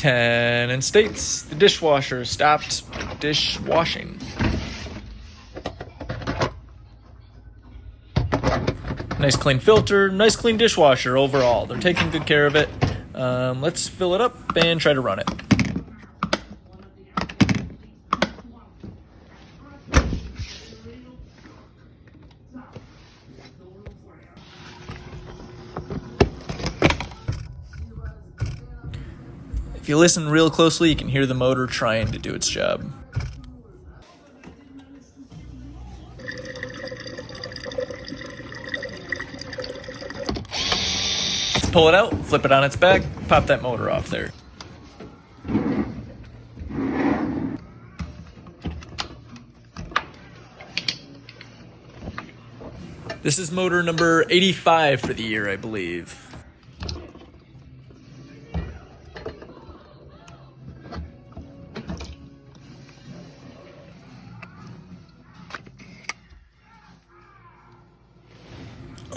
Tenant states the dishwasher stopped dishwashing. Nice clean filter, nice clean dishwasher overall. They're taking good care of it. Let's fill it up and try to run it. If you listen real closely, you can hear the motor trying to do its job. Let's pull it out, flip it on its back, pop that motor off there. This is motor number 85 for the year, I believe.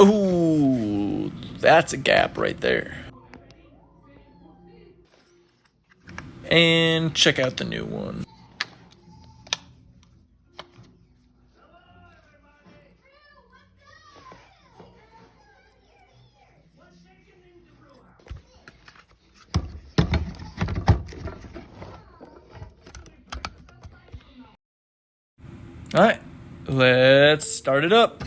Ooh, that's a gap right there. And check out the new one. All right, let's start it up.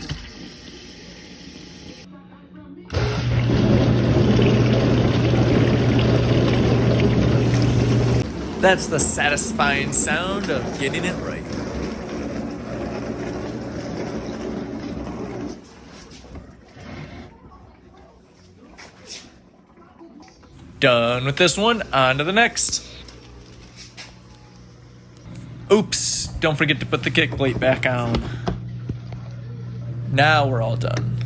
That's the satisfying sound of getting it right. Done with this one, on to the next. Oops, don't forget to put the kick plate back on. Now we're all done.